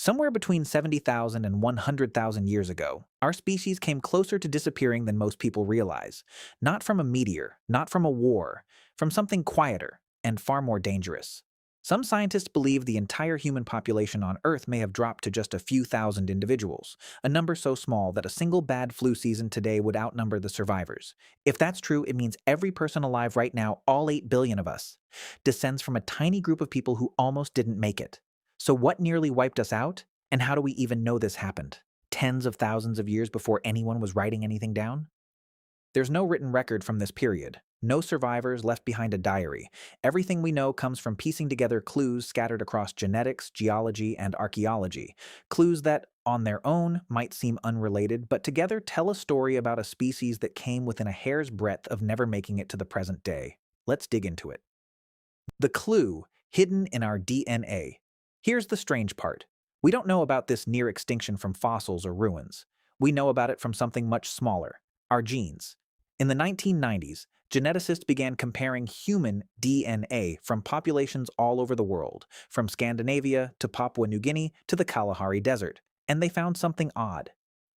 Somewhere between 70,000 and 100,000 years ago, our species came closer to disappearing than most people realize. Not from a meteor, not from a war, from something quieter and far more dangerous. Some scientists believe the entire human population on Earth may have dropped to just a few thousand individuals, a number so small that a single bad flu season today would outnumber the survivors. If that's true, it means every person alive right now, all 8 billion of us, descends from a tiny group of people who almost didn't make it. So what nearly wiped us out? And how do we even know this happened? Tens of thousands of years before anyone was writing anything down? There's no written record from this period. No survivors left behind a diary. Everything we know comes from piecing together clues scattered across genetics, geology, and archaeology. Clues that, on their own, might seem unrelated, but together tell a story about a species that came within a hair's breadth of never making it to the present day. Let's dig into it. The clue, hidden in our DNA. Here's the strange part. We don't know about this near extinction from fossils or ruins. We know about it from something much smaller, our genes. In the 1990s, geneticists began comparing human DNA from populations all over the world, from Scandinavia to Papua New Guinea to the Kalahari Desert, and they found something odd.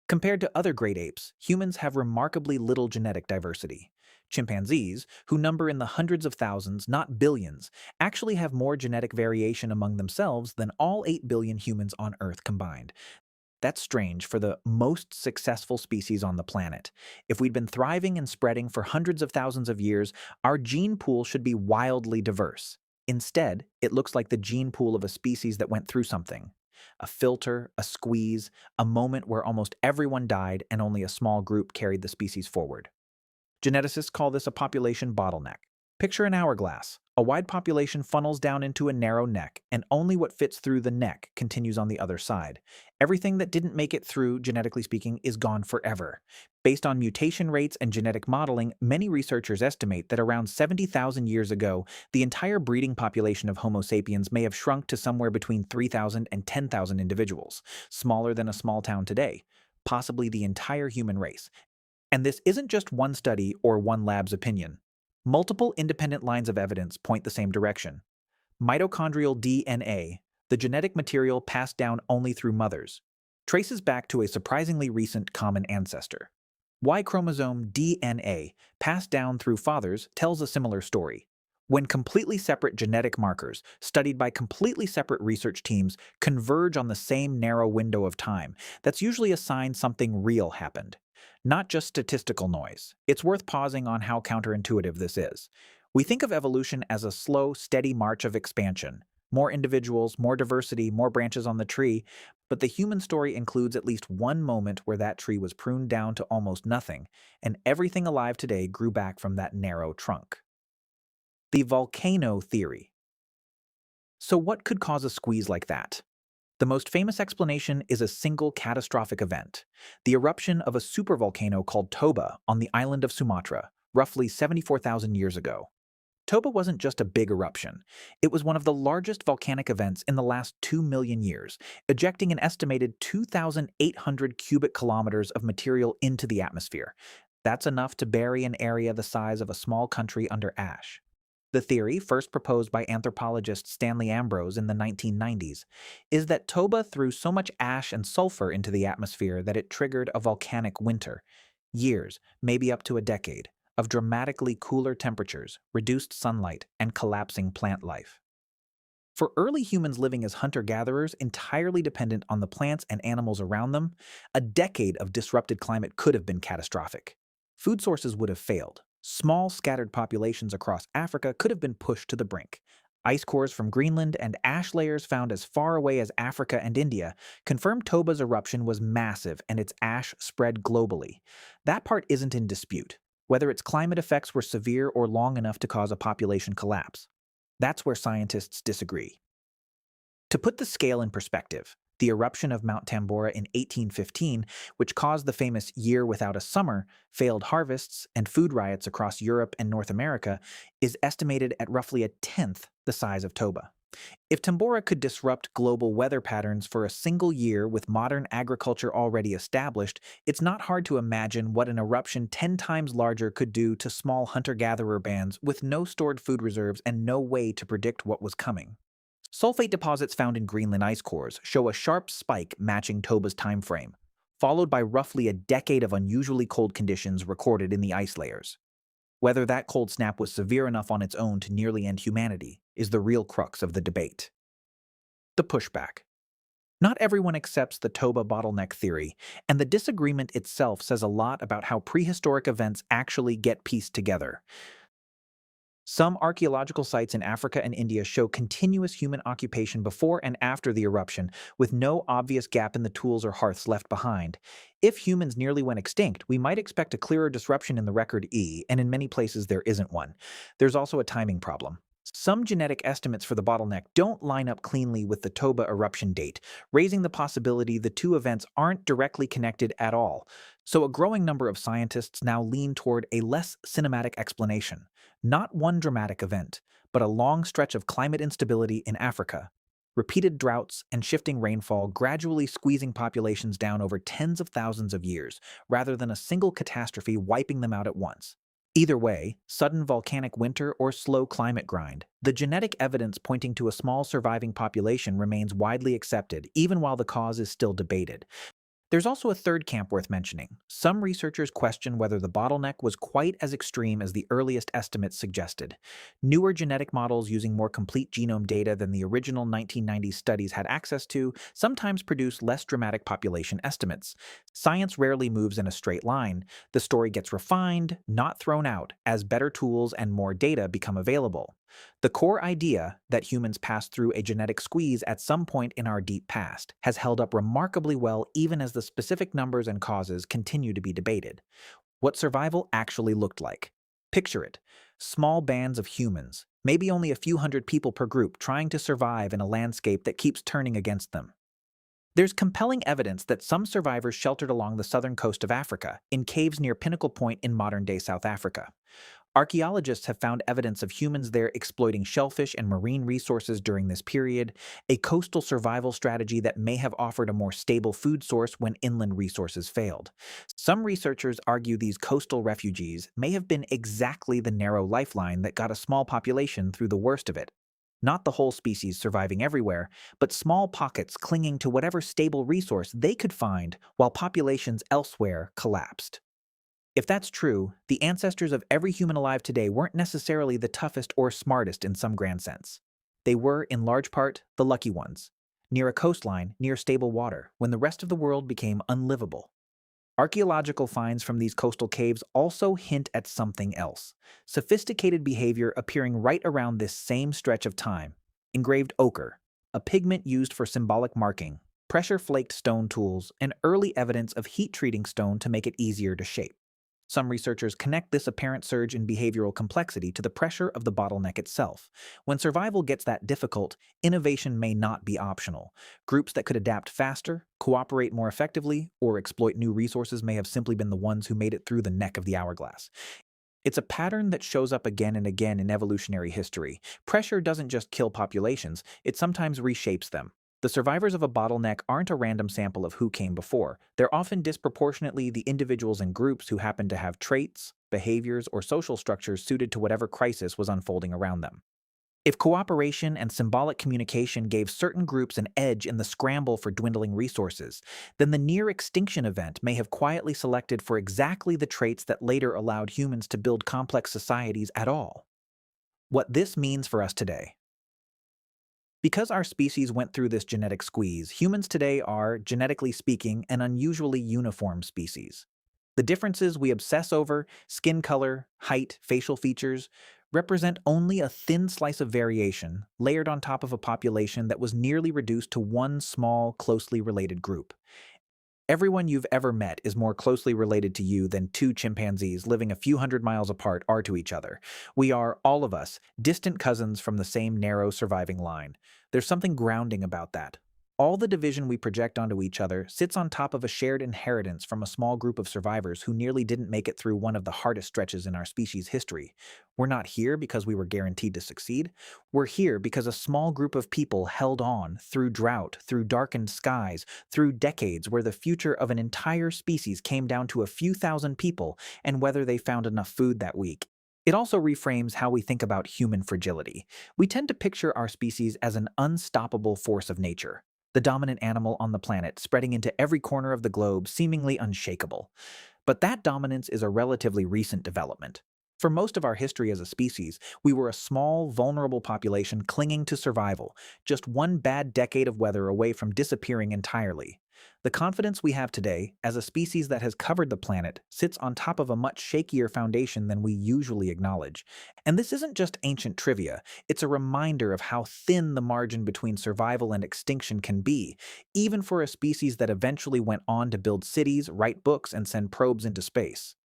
Compared to other great apes, humans have remarkably little genetic diversity. Chimpanzees, who number in the hundreds of thousands, not billions, actually have more genetic variation among themselves than all 8 billion humans on Earth combined. That's strange for the most successful species on the planet. If we'd been thriving and spreading for hundreds of thousands of years, our gene pool should be wildly diverse. Instead, it looks like the gene pool of a species that went through something. A filter, a squeeze, a moment where almost everyone died and only a small group carried the species forward. Geneticists call this a population bottleneck. Picture an hourglass. A wide population funnels down into a narrow neck, and only what fits through the neck continues on the other side. Everything that didn't make it through, genetically speaking, is gone forever. Based on mutation rates and genetic modeling, many researchers estimate that around 70,000 years ago, the entire breeding population of Homo sapiens may have shrunk to somewhere between 3,000 and 10,000 individuals, smaller than a small town today, possibly the entire human race. And this isn't just one study or one lab's opinion. Multiple independent lines of evidence point the same direction. Mitochondrial DNA, the genetic material passed down only through mothers, traces back to a surprisingly recent common ancestor. Y chromosome DNA, passed down through fathers, tells a similar story. When completely separate genetic markers, studied by completely separate research teams, converge on the same narrow window of time, that's usually a sign something real happened. Not just statistical noise. It's worth pausing on how counterintuitive this is. We think of evolution as a slow, steady march of expansion. More individuals, more diversity, more branches on the tree, but the human story includes at least one moment where that tree was pruned down to almost nothing, and everything alive today grew back from that narrow trunk. The volcano theory. So what could cause a squeeze like that? The most famous explanation is a single catastrophic event, the eruption of a supervolcano called Toba on the island of Sumatra, roughly 74,000 years ago. Toba wasn't just a big eruption. It was one of the largest volcanic events in the last 2 million years, ejecting an estimated 2,800 cubic kilometers of material into the atmosphere. That's enough to bury an area the size of a small country under ash. The theory, first proposed by anthropologist Stanley Ambrose in the 1990s, is that Toba threw so much ash and sulfur into the atmosphere that it triggered a volcanic winter. Years, maybe up to a decade, of dramatically cooler temperatures, reduced sunlight, and collapsing plant life. For early humans living as hunter-gatherers entirely dependent on the plants and animals around them, a decade of disrupted climate could have been catastrophic. Food sources would have failed. Small, scattered populations across Africa could have been pushed to the brink. Ice cores from Greenland and ash layers found as far away as Africa and India confirmed Toba's eruption was massive and its ash spread globally. That part isn't in dispute, whether its climate effects were severe or long enough to cause a population collapse. That's where scientists disagree. To put the scale in perspective, the eruption of Mount Tambora in 1815, which caused the famous Year Without a Summer, failed harvests, and food riots across Europe and North America, is estimated at roughly a tenth the size of Toba. If Tambora could disrupt global weather patterns for a single year with modern agriculture already established, it's not hard to imagine what an eruption 10 times larger could do to small hunter-gatherer bands with no stored food reserves and no way to predict what was coming. Sulfate deposits found in Greenland ice cores show a sharp spike matching Toba's time frame, followed by roughly a decade of unusually cold conditions recorded in the ice layers. Whether that cold snap was severe enough on its own to nearly end humanity is the real crux of the debate. The pushback. Not everyone accepts the Toba bottleneck theory, and the disagreement itself says a lot about how prehistoric events actually get pieced together. Some archaeological sites in Africa and India show continuous human occupation before and after the eruption, with no obvious gap in the tools or hearths left behind. If humans nearly went extinct, we might expect a clearer disruption in the record E, and in many places there isn't one. There's also a timing problem. Some genetic estimates for the bottleneck don't line up cleanly with the Toba eruption date, raising the possibility the two events aren't directly connected at all. So a growing number of scientists now lean toward a less cinematic explanation. Not one dramatic event, but a long stretch of climate instability in Africa. Repeated droughts and shifting rainfall gradually squeezing populations down over tens of thousands of years, rather than a single catastrophe wiping them out at once. Either way, sudden volcanic winter or slow climate grind, the genetic evidence pointing to a small surviving population remains widely accepted, even while the cause is still debated. There's also a third camp worth mentioning. Some researchers question whether the bottleneck was quite as extreme as the earliest estimates suggested. Newer genetic models using more complete genome data than the original 1990s studies had access to sometimes produce less dramatic population estimates. Science rarely moves in a straight line. The story gets refined, not thrown out, as better tools and more data become available. The core idea that humans passed through a genetic squeeze at some point in our deep past has held up remarkably well even as the specific numbers and causes continue to be debated. What survival actually looked like. Picture it. Small bands of humans, maybe only a few hundred people per group, trying to survive in a landscape that keeps turning against them. There's compelling evidence that some survivors sheltered along the southern coast of Africa, in caves near Pinnacle Point in modern-day South Africa. Archaeologists have found evidence of humans there exploiting shellfish and marine resources during this period, a coastal survival strategy that may have offered a more stable food source when inland resources failed. Some researchers argue these coastal refugees may have been exactly the narrow lifeline that got a small population through the worst of it. Not the whole species surviving everywhere, but small pockets clinging to whatever stable resource they could find while populations elsewhere collapsed. If that's true, the ancestors of every human alive today weren't necessarily the toughest or smartest in some grand sense. They were, in large part, the lucky ones, near a coastline, near stable water, when the rest of the world became unlivable. Archaeological finds from these coastal caves also hint at something else. Sophisticated behavior appearing right around this same stretch of time. Engraved ochre, a pigment used for symbolic marking, pressure-flaked stone tools, and early evidence of heat-treating stone to make it easier to shape. Some researchers connect this apparent surge in behavioral complexity to the pressure of the bottleneck itself. When survival gets that difficult, innovation may not be optional. Groups that could adapt faster, cooperate more effectively, or exploit new resources may have simply been the ones who made it through the neck of the hourglass. It's a pattern that shows up again and again in evolutionary history. Pressure doesn't just kill populations, it sometimes reshapes them. The survivors of a bottleneck aren't a random sample of who came before. They're often disproportionately the individuals and groups who happen to have traits, behaviors, or social structures suited to whatever crisis was unfolding around them. If cooperation and symbolic communication gave certain groups an edge in the scramble for dwindling resources, then the near-extinction event may have quietly selected for exactly the traits that later allowed humans to build complex societies at all. What this means for us today. Because our species went through this genetic squeeze, humans today are, genetically speaking, an unusually uniform species. The differences we obsess over, skin color, height, facial features, represent only a thin slice of variation layered on top of a population that was nearly reduced to one small, closely related group. Everyone you've ever met is more closely related to you than two chimpanzees living a few hundred miles apart are to each other. We are, all of us, distant cousins from the same narrow surviving line. There's something grounding about that. All the division we project onto each other sits on top of a shared inheritance from a small group of survivors who nearly didn't make it through one of the hardest stretches in our species' history. We're not here because we were guaranteed to succeed. We're here because a small group of people held on through drought, through darkened skies, through decades where the future of an entire species came down to a few thousand people and whether they found enough food that week. It also reframes how we think about human fragility. We tend to picture our species as an unstoppable force of nature, the dominant animal on the planet, spreading into every corner of the globe, seemingly unshakable. But that dominance is a relatively recent development. For most of our history as a species, we were a small, vulnerable population clinging to survival, just one bad decade of weather away from disappearing entirely. The confidence we have today, as a species that has covered the planet, sits on top of a much shakier foundation than we usually acknowledge. And this isn't just ancient trivia, it's a reminder of how thin the margin between survival and extinction can be, even for a species that eventually went on to build cities, write books, and send probes into space.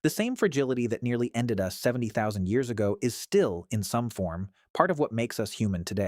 The same fragility that nearly ended us 70,000 years ago is still, in some form, part of what makes us human today.